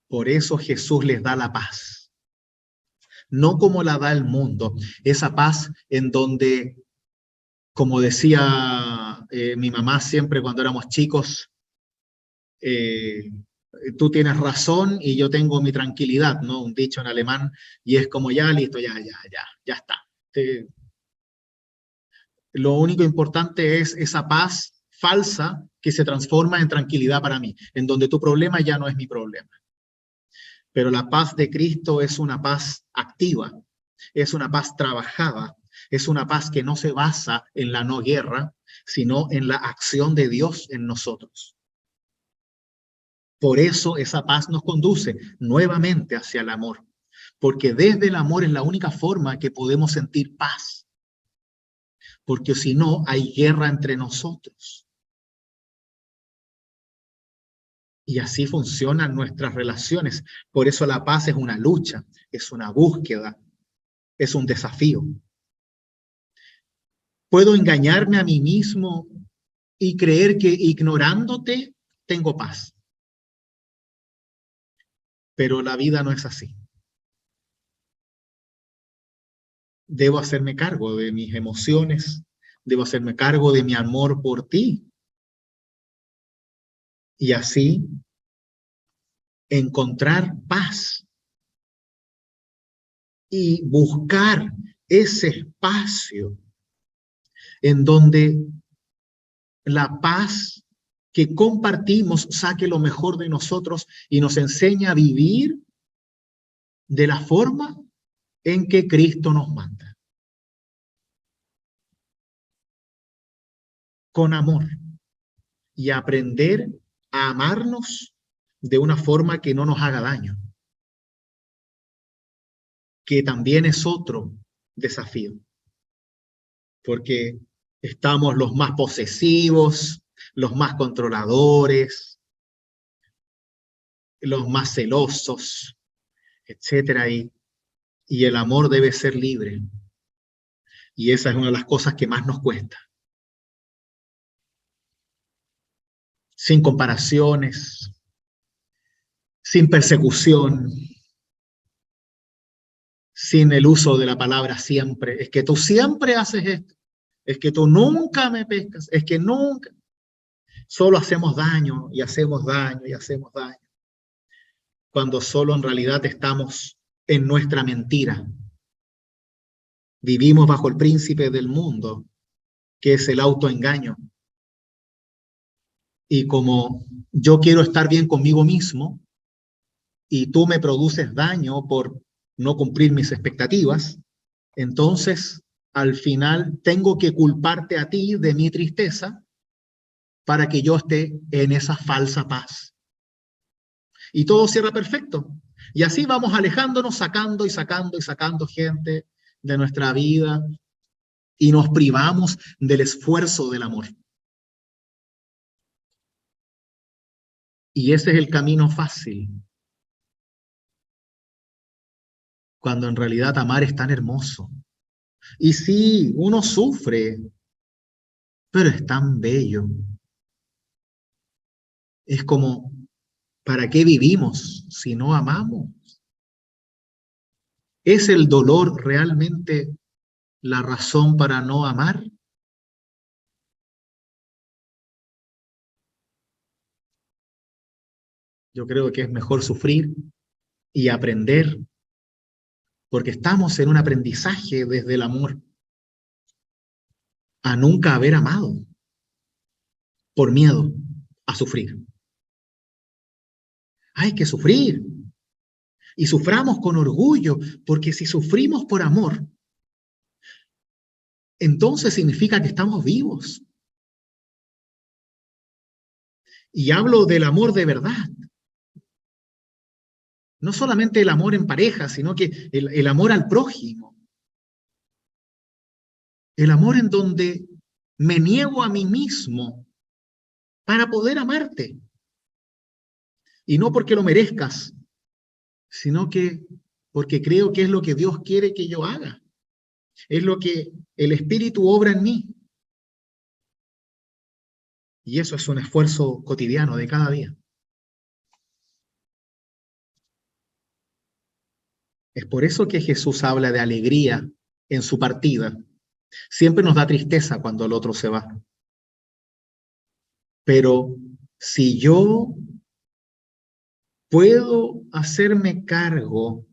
Por eso Jesús les da la paz. No como la da el mundo, esa paz en donde, como decía mi mamá siempre cuando éramos chicos, tú tienes razón y yo tengo mi tranquilidad, ¿no? Un dicho en alemán, y es como ya, listo, ya está. Lo único importante es esa paz falsa que se transforma en tranquilidad para mí, en donde tu problema ya no es mi problema. Pero la paz de Cristo es una paz activa, es una paz trabajada, es una paz que no se basa en la no guerra, sino en la acción de Dios en nosotros. Por eso esa paz nos conduce nuevamente hacia el amor, porque desde el amor es la única forma que podemos sentir paz. porque si no, hay guerra entre nosotros. Y así funcionan nuestras relaciones. Por eso la paz es una lucha, es una búsqueda, es un desafío. Puedo engañarme a mí mismo y creer que ignorándote tengo paz. Pero la vida no es así. Debo hacerme cargo de mis emociones, debo hacerme cargo de mi amor por ti. Y así encontrar paz y buscar ese espacio en donde la paz que compartimos saque lo mejor de nosotros y nos enseña a vivir de la forma en que Cristo nos manda. Con amor y aprender a amarnos de una forma que no nos haga daño, que también es otro desafío, porque estamos los más posesivos, los más controladores, los más celosos, etcétera, y el amor debe ser libre. Y esa es una de las cosas que más nos cuesta. Sin comparaciones, sin persecución, sin el uso de la palabra siempre. Es que tú siempre haces esto. Es que tú nunca me pescas. Es que nunca. Solo hacemos daño y hacemos daño y hacemos daño. Cuando solo en realidad estamos en nuestra mentira. Vivimos bajo el príncipe del mundo, que es el autoengaño. Y como yo quiero estar bien conmigo mismo y tú me produces daño por no cumplir mis expectativas, entonces al final tengo que culparte a ti de mi tristeza para que yo esté en esa falsa paz. Y todo cierra perfecto. Y así vamos alejándonos, sacando y sacando y sacando gente de nuestra vida y nos privamos del esfuerzo del amor. Y ese es el camino fácil, cuando en realidad amar es tan hermoso. Y sí, uno sufre, pero es tan bello. Es como, ¿para qué vivimos si no amamos? ¿Es el dolor realmente la razón para no amar? Yo creo que es mejor sufrir y aprender, porque estamos en un aprendizaje desde el amor a nunca haber amado por miedo a sufrir. Hay que sufrir y suframos con orgullo, porque si sufrimos por amor, entonces significa que estamos vivos. Y hablo del amor de verdad. No solamente el amor en pareja, sino que el amor al prójimo. El amor en donde me niego a mí mismo para poder amarte. Y no porque lo merezcas, sino que porque creo que es lo que Dios quiere que yo haga. Es lo que el Espíritu obra en mí. Y eso es un esfuerzo cotidiano de cada día. Es por eso que Jesús habla de alegría en su partida. Siempre nos da tristeza cuando el otro se va. Pero si yo puedo hacerme cargo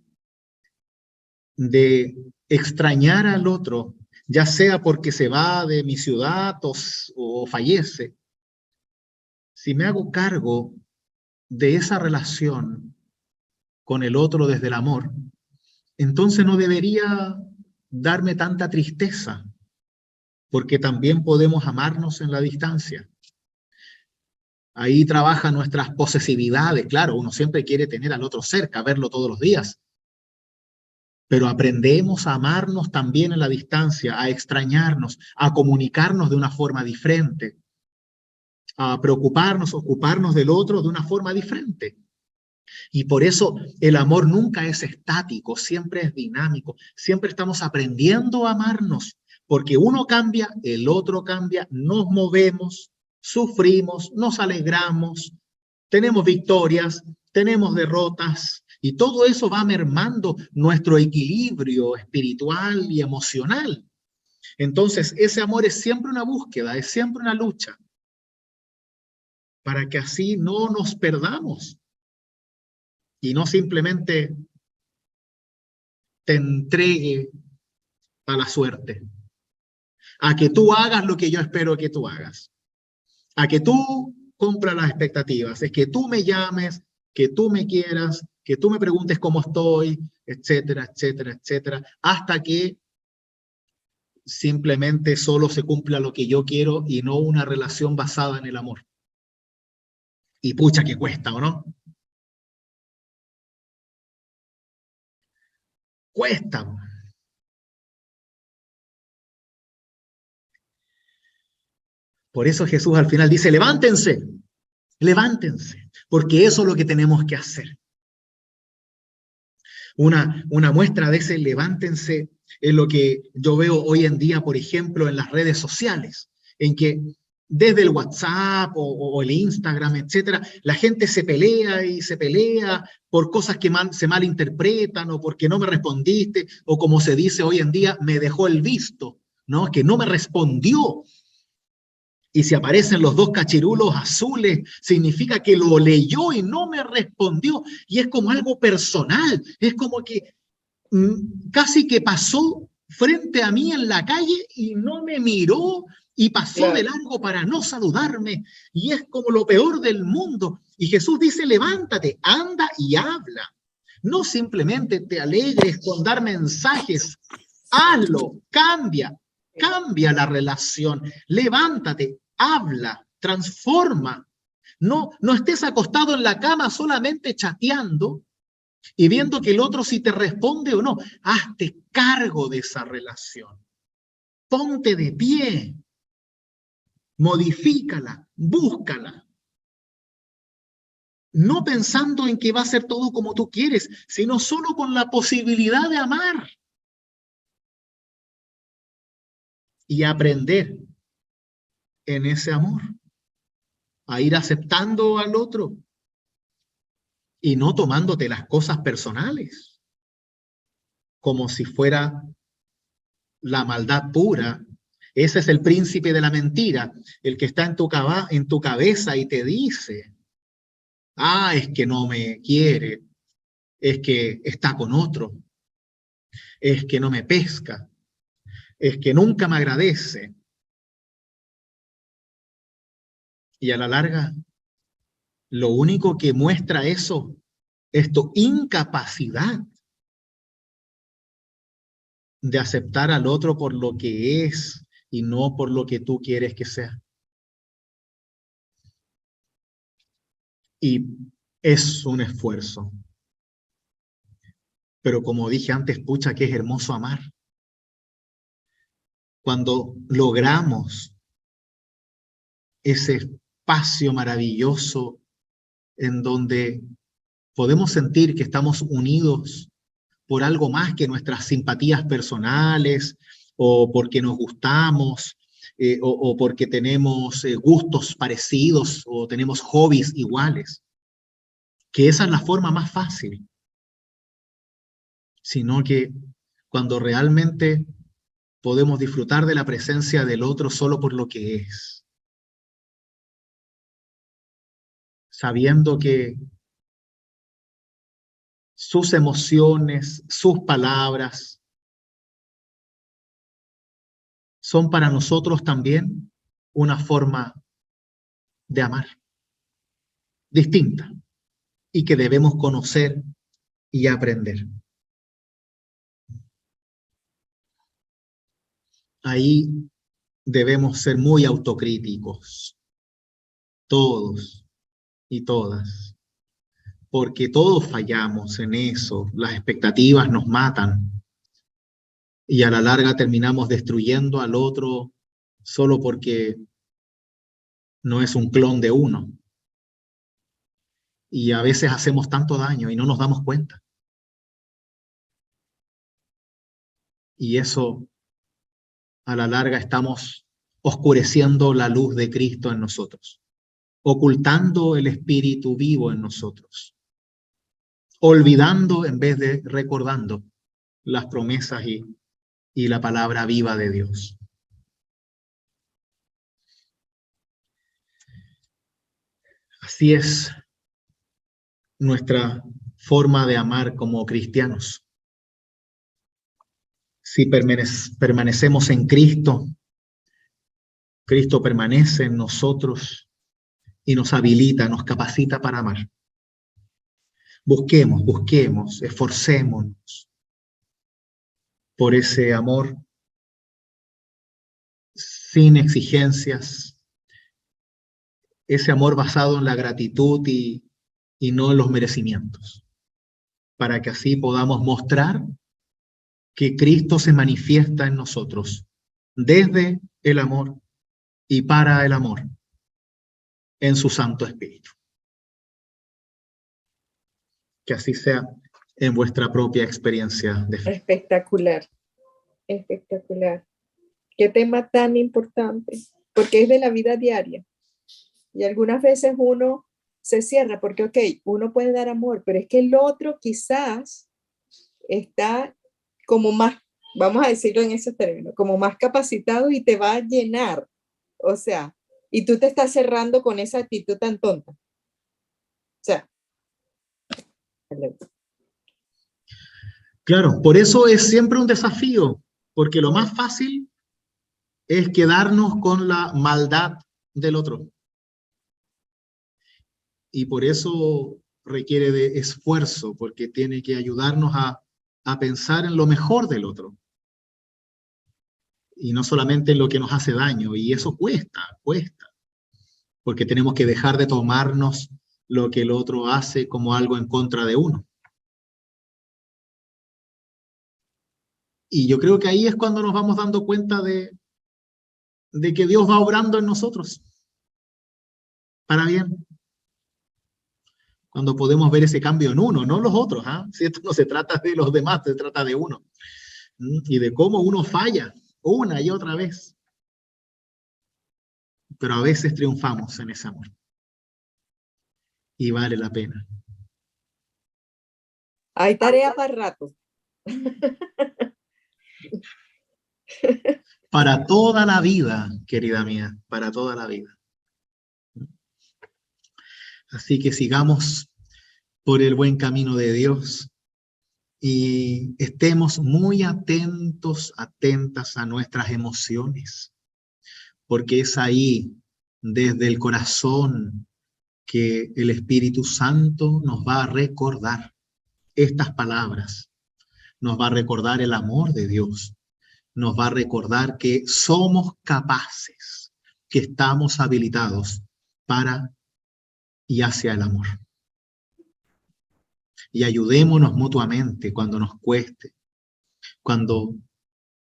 de extrañar al otro, ya sea porque se va de mi ciudad o fallece, si me hago cargo de esa relación con el otro desde el amor, entonces no debería darme tanta tristeza, porque también podemos amarnos en la distancia. Ahí trabajan nuestras posesividades. Claro, uno siempre quiere tener al otro cerca, verlo todos los días. pero aprendemos a amarnos también en la distancia, a extrañarnos, a comunicarnos de una forma diferente, a preocuparnos, ocuparnos del otro de una forma diferente. Y por eso el amor nunca es estático, siempre es dinámico, siempre estamos aprendiendo a amarnos, porque uno cambia, el otro cambia, nos movemos, sufrimos, nos alegramos, tenemos victorias, tenemos derrotas, y todo eso va mermando nuestro equilibrio espiritual y emocional. Entonces, ese amor es siempre una búsqueda, es siempre una lucha, para que así no nos perdamos y no simplemente te entregue a la suerte, a que tú hagas lo que yo espero que tú hagas, a que tú cumplas las expectativas, es que tú me llames, que tú me quieras, que tú me preguntes cómo estoy, etcétera, etcétera, etcétera, hasta que simplemente solo se cumpla lo que yo quiero y no una relación basada en el amor. Y pucha que cuesta, ¿o no? Cuesta. Por eso Jesús al final dice, levántense, levántense, porque eso es lo que tenemos que hacer. Una muestra de ese levántense es lo que yo veo hoy en día, por ejemplo, en las redes sociales, en que desde el WhatsApp o el Instagram, etcétera, la gente se pelea y se pelea por cosas que se malinterpretan o porque no me respondiste, o como se dice hoy en día, me dejó el visto, ¿no? Que no me respondió. Y si aparecen los dos cachirulos azules, significa que lo leyó y no me respondió. Y es como algo personal, es como que casi que pasó frente a mí en la calle y no me miró y pasó de largo para no saludarme. Y es como lo peor del mundo. Y Jesús dice, levántate, anda y habla. No simplemente te alegres con dar mensajes, hazlo, cambia la relación, levántate, habla, transforma. No estés acostado en la cama solamente chateando y viendo que el otro si te responde o no. Hazte cargo de esa relación. Ponte de pie. Modifícala, búscala. No pensando en que va a ser todo como tú quieres, sino solo con la posibilidad de amar. Y aprender en ese amor, a ir aceptando al otro y no tomándote las cosas personales como si fuera la maldad pura. Ese es el príncipe de la mentira, el que está en tu cabeza y te dice, es que no me quiere, es que está con otro, es que no me pesca, es que nunca me agradece. Y a la larga, lo único que muestra eso es tu incapacidad de aceptar al otro por lo que es y no por lo que tú quieres que sea. Y es un esfuerzo. Pero como dije antes, pucha, que es hermoso amar. Cuando logramos ese espacio maravilloso en donde podemos sentir que estamos unidos por algo más que nuestras simpatías personales o porque nos gustamos o porque tenemos gustos parecidos o tenemos hobbies iguales, que esa es la forma más fácil, sino que cuando realmente podemos disfrutar de la presencia del otro solo por lo que es, sabiendo que sus emociones, sus palabras, son para nosotros también una forma de amar distinta y que debemos conocer y aprender. Ahí debemos ser muy autocríticos, todos y todas, porque todos fallamos en eso, las expectativas nos matan y a la larga terminamos destruyendo al otro solo porque no es un clon de uno. Y a veces hacemos tanto daño y no nos damos cuenta. Y eso, a la larga, estamos oscureciendo la luz de Cristo en nosotros, ocultando el Espíritu vivo en nosotros, olvidando en vez de recordando las promesas y la palabra viva de Dios. Así es nuestra forma de amar como cristianos. Si permanecemos en Cristo, Cristo permanece en nosotros y nos habilita, nos capacita para amar. Busquemos, esforcémonos por ese amor sin exigencias, ese amor basado en la gratitud y no en los merecimientos, para que así podamos mostrar que Cristo se manifiesta en nosotros desde el amor y para el amor en su Santo Espíritu. Que así sea en vuestra propia experiencia de fe. Espectacular, espectacular. Qué tema tan importante, porque es de la vida diaria. Y algunas veces uno se cierra porque, ok, uno puede dar amor, pero es que el otro quizás está como más, vamos a decirlo en ese término, como más capacitado y te va a llenar. O sea, y tú te estás cerrando con esa actitud tan tonta. O sea, Claro, por eso es siempre un desafío, porque lo más fácil es quedarnos con la maldad del otro. Y por eso requiere de esfuerzo, porque tiene que ayudarnos a pensar en lo mejor del otro. Y no solamente en lo que nos hace daño. Y eso cuesta, porque tenemos que dejar de tomarnos lo que el otro hace como algo en contra de uno. Y yo creo que ahí es cuando nos vamos dando cuenta de que Dios va obrando en nosotros para bien. Cuando podemos ver ese cambio en uno, no los otros. ¿Ah? Si esto no se trata de los demás, se trata de uno. Y de cómo uno falla una y otra vez. Pero a veces triunfamos en ese amor. Y vale la pena. hay tarea para rato. Para toda la vida, querida mía, para toda la vida. Así que sigamos por el buen camino de Dios y estemos muy atentos, atentas a nuestras emociones, porque es ahí, desde el corazón, que el Espíritu Santo nos va a recordar estas palabras, nos va a recordar el amor de Dios, nos va a recordar que somos capaces, que estamos habilitados para y hacia el amor. Y ayudémonos mutuamente cuando nos cueste, cuando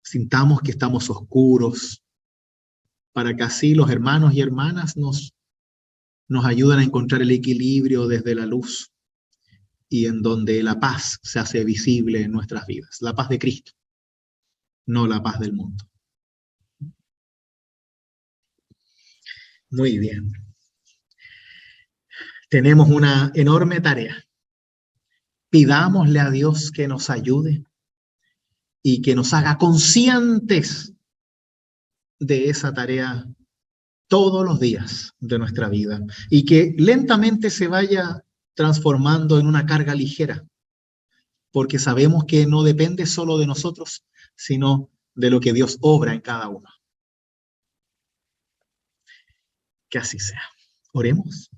sintamos que estamos oscuros, para que así los hermanos y hermanas nos ayuden a encontrar el equilibrio desde la luz y en donde la paz se hace visible en nuestras vidas, la paz de Cristo, no la paz del mundo. Muy bien. Tenemos una enorme tarea. Pidámosle a Dios que nos ayude y que nos haga conscientes de esa tarea todos los días de nuestra vida y que lentamente se vaya transformando en una carga ligera, porque sabemos que no depende solo de nosotros, sino de lo que Dios obra en cada uno. Que así sea. Oremos.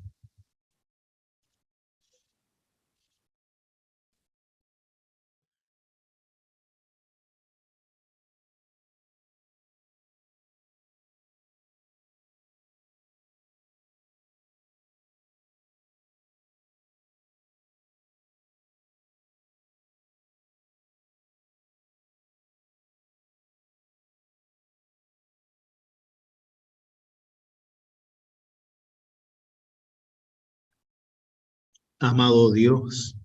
Amado Dios,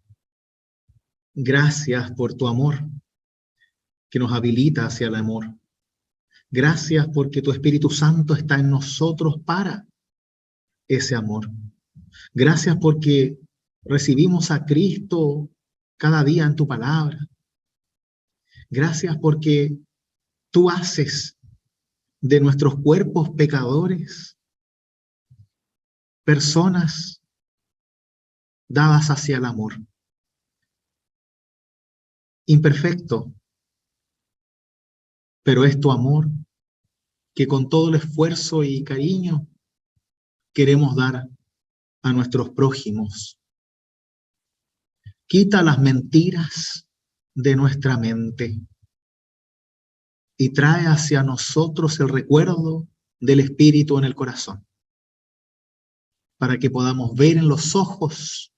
gracias por tu amor que nos habilita hacia el amor. Gracias porque tu Espíritu Santo está en nosotros para ese amor. Gracias porque recibimos a Cristo cada día en tu palabra. Gracias porque tú haces de nuestros cuerpos pecadores personas dadas hacia el amor. Imperfecto, pero es tu amor que con todo el esfuerzo y cariño queremos dar a nuestros prójimos. Quita las mentiras de nuestra mente y trae hacia nosotros el recuerdo del Espíritu en el corazón, para que podamos ver en los ojos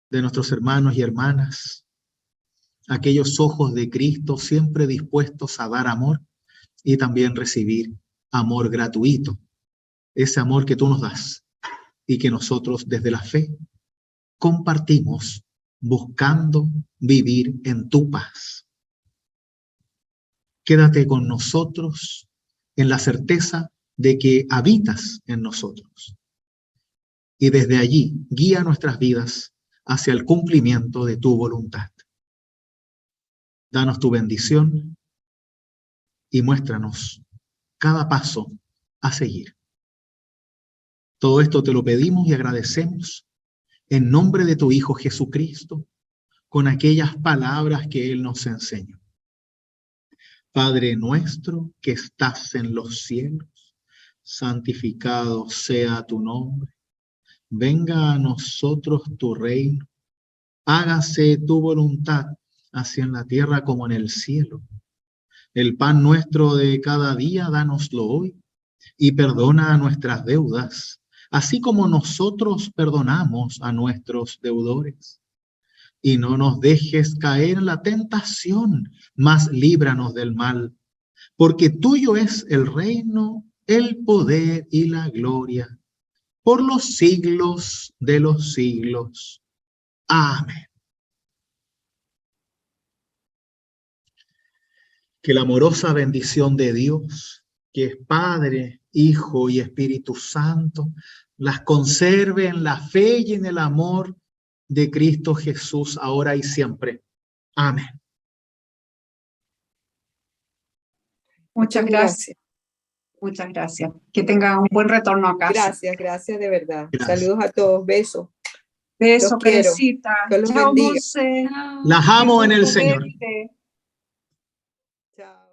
de nuestros hermanos y hermanas aquellos ojos de Cristo siempre dispuestos a dar amor y también recibir amor gratuito, ese amor que tú nos das y que nosotros desde la fe compartimos buscando vivir en tu paz. Quédate con nosotros en la certeza de que habitas en nosotros. Y desde allí guía nuestras vidas hacia el cumplimiento de tu voluntad. Danos tu bendición y muéstranos cada paso a seguir. Todo esto te lo pedimos y agradecemos en nombre de tu Hijo Jesucristo, con aquellas palabras que Él nos enseñó. Padre nuestro que estás en los cielos, santificado sea tu nombre. Venga a nosotros tu reino. Hágase tu voluntad, así en la tierra como en el cielo. El pan nuestro de cada día, dánoslo hoy, y perdona nuestras deudas, así como nosotros perdonamos a nuestros deudores. Y no nos dejes caer en la tentación, mas líbranos del mal, porque tuyo es el reino, el poder y la gloria, por los siglos de los siglos. Amén. Que la amorosa bendición de Dios, que es Padre, Hijo y Espíritu Santo, las conserve en la fe y en el amor de Cristo Jesús, ahora y siempre. Amén. Muchas gracias. Muchas gracias. Que tenga un buen retorno a casa. Gracias de verdad. Gracias. Saludos a todos, besos. Beso, Los quiero. Teresita. Dios los Chao, bendiga. Monse. Las amo en el Qué gusto Señor. verte. Chao.